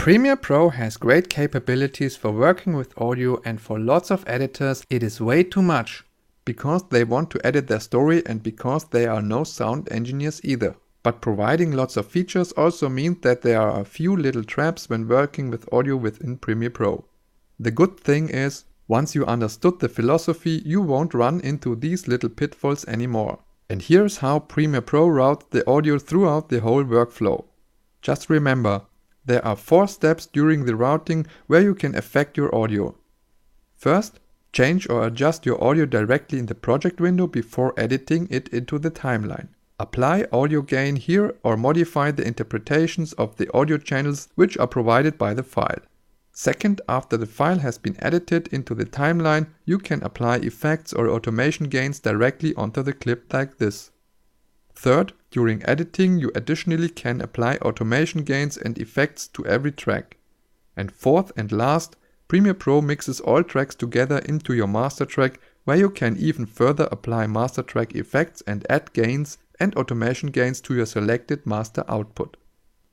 Premiere Pro has great capabilities for working with audio, and for lots of editors it is way too much, because they want to edit their story and because they are no sound engineers either. But providing lots of features also means that there are a few little traps when working with audio within Premiere Pro. The good thing is, once you understood the philosophy, you won't run into these little pitfalls anymore. And here's how Premiere Pro routes the audio throughout the whole workflow. Just remember, there are 4 steps during the routing where you can affect your audio. First, change or adjust your audio directly in the project window before editing it into the timeline. Apply audio gain here or modify the interpretations of the audio channels which are provided by the file. Second, after the file has been edited into the timeline, you can apply effects or automation gains directly onto the clip like this. Third, during editing you additionally can apply automation gains and effects to every track. And fourth and last, Premiere Pro mixes all tracks together into your master track, where you can even further apply master track effects and add gains and automation gains to your selected master output.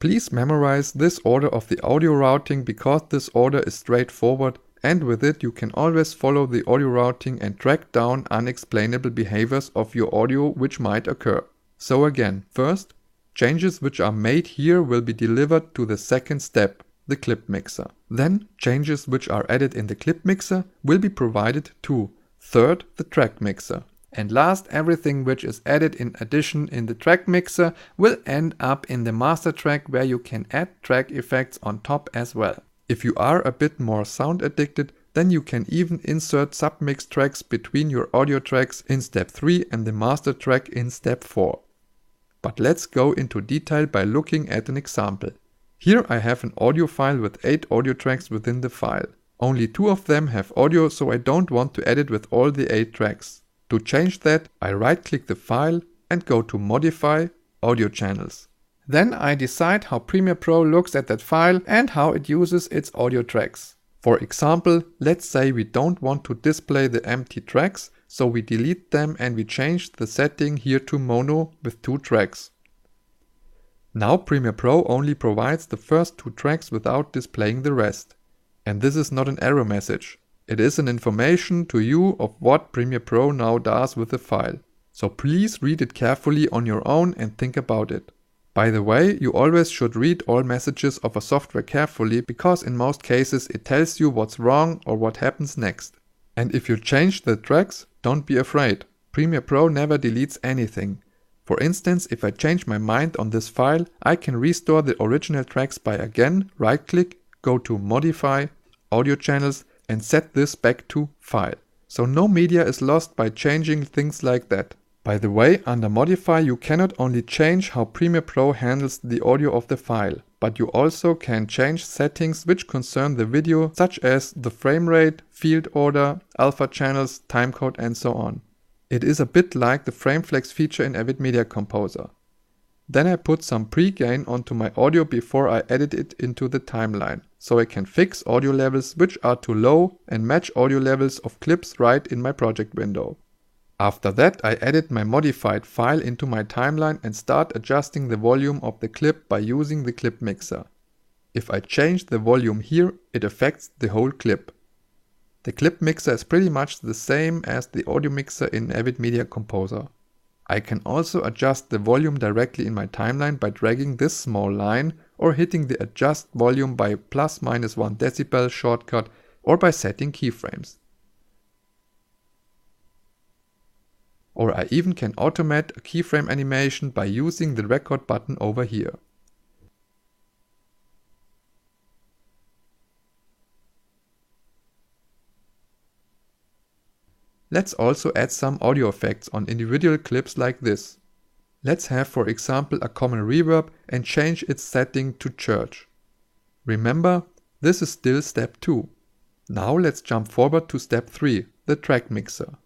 Please memorize this order of the audio routing because this order is straightforward, and with it you can always follow the audio routing and track down unexplainable behaviors of your audio which might occur. So again, first, changes which are made here will be delivered to the second step, the clip mixer. Then, changes which are added in the clip mixer will be provided to, third, the track mixer. And last, everything which is added in addition in the track mixer will end up in the master track, where you can add track effects on top as well. If you are a bit more sound addicted, then you can even insert submix tracks between your audio tracks in step 3 and the master track in step 4. But let's go into detail by looking at an example. Here I have an audio file with 8 audio tracks within the file. Only 2 of them have audio, so I don't want to edit with all the 8 tracks. To change that, I right-click the file and go to Modify, Audio Channels. Then I decide how Premiere Pro looks at that file and how it uses its audio tracks. For example, let's say we don't want to display the empty tracks, so we delete them and we change the setting here to mono with 2 tracks. Now Premiere Pro only provides the first 2 tracks without displaying the rest. And this is not an error message. It is an information to you of what Premiere Pro now does with the file. So please read it carefully on your own and think about it. By the way, you always should read all messages of a software carefully, because in most cases it tells you what's wrong or what happens next. And if you change the tracks, don't be afraid. Premiere Pro never deletes anything. For instance, if I change my mind on this file, I can restore the original tracks by again right-click, go to Modify, Audio Channels, and set this back to File. So no media is lost by changing things like that. By the way, under Modify you cannot only change how Premiere Pro handles the audio of the file, but you also can change settings which concern the video, such as the frame rate, field order, alpha channels, timecode and so on. It is a bit like the frame flex feature in Avid Media Composer. Then I put some pre-gain onto my audio before I edit it into the timeline, so I can fix audio levels which are too low and match audio levels of clips right in my project window. After that, I edit my modified file into my timeline and start adjusting the volume of the clip by using the clip mixer. If I change the volume here, it affects the whole clip. The clip mixer is pretty much the same as the audio mixer in Avid Media Composer. I can also adjust the volume directly in my timeline by dragging this small line or hitting the adjust volume by ±1 decibel shortcut or by setting keyframes. Or I even can automate a keyframe animation by using the record button over here. Let's also add some audio effects on individual clips like this. Let's have, for example, a common reverb and change its setting to church. Remember, this is still step 2. Now let's jump forward to step 3, the track mixer.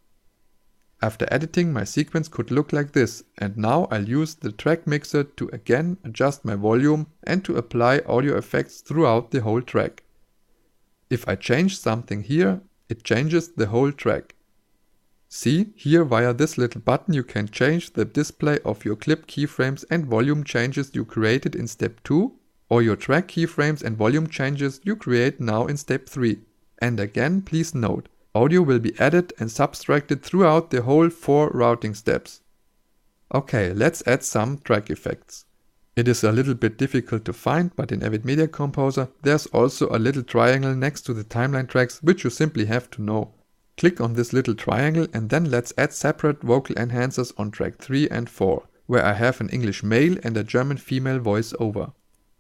After editing, my sequence could look like this, and now I'll use the track mixer to again adjust my volume and to apply audio effects throughout the whole track. If I change something here, it changes the whole track. See, here via this little button you can change the display of your clip keyframes and volume changes you created in step 2 or your track keyframes and volume changes you create now in step 3. And again, please note, audio will be added and subtracted throughout the whole 4 routing steps. Okay, let's add some track effects. It is a little bit difficult to find, but in Avid Media Composer there's also a little triangle next to the timeline tracks which you simply have to know. Click on this little triangle and then let's add separate vocal enhancers on track 3 and 4, where I have an English male and a German female voice over.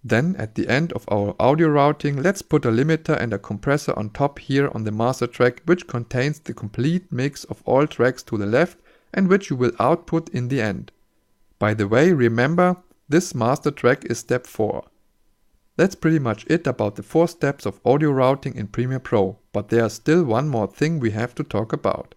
Then at the end of our audio routing, let's put a limiter and a compressor on top here on the master track, which contains the complete mix of all tracks to the left and which you will output in the end. By the way, remember, this master track is step 4. That's pretty much it about the 4 steps of audio routing in Premiere Pro, but there's still one more thing we have to talk about.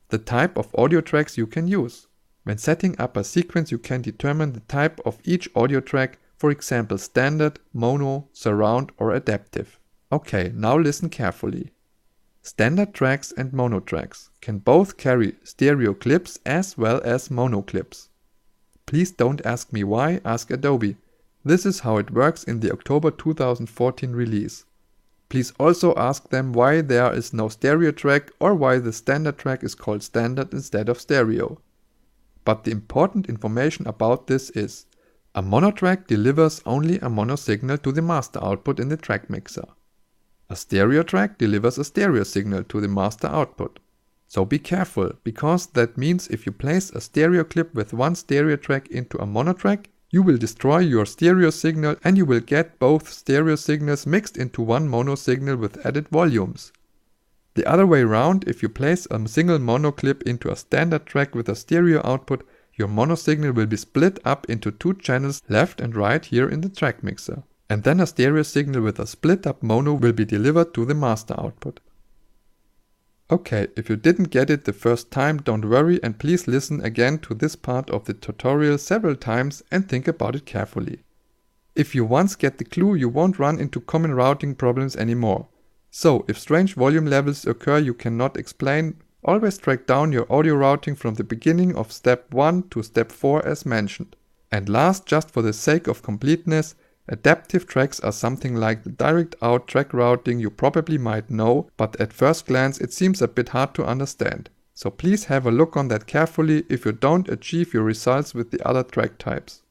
The type of audio tracks you can use. When setting up a sequence you can determine the type of each audio track, for example standard, mono, surround or adaptive. Okay, now listen carefully. Standard tracks and mono tracks can both carry stereo clips as well as mono clips. Please don't ask me why, ask Adobe. This is how it works in the October 2014 release. Please also ask them why there is no stereo track or why the standard track is called standard instead of stereo. But the important information about this is, a mono track delivers only a mono signal to the master output in the track mixer. A stereo track delivers a stereo signal to the master output. So be careful, because that means if you place a stereo clip with one stereo track into a mono track, you will destroy your stereo signal and you will get both stereo signals mixed into one mono signal with added volumes. The other way around, if you place a single mono clip into a standard track with a stereo output, your mono signal will be split up into 2 channels left and right here in the track mixer. And then a stereo signal with a split up mono will be delivered to the master output. Okay, if you didn't get it the first time, don't worry and please listen again to this part of the tutorial several times and think about it carefully. If you once get the clue, you won't run into common routing problems anymore. So, if strange volume levels occur you cannot explain, always track down your audio routing from the beginning of step 1 to step 4 as mentioned. And last, just for the sake of completeness, adaptive tracks are something like the direct out track routing you probably might know, but at first glance it seems a bit hard to understand. So please have a look on that carefully if you don't achieve your results with the other track types.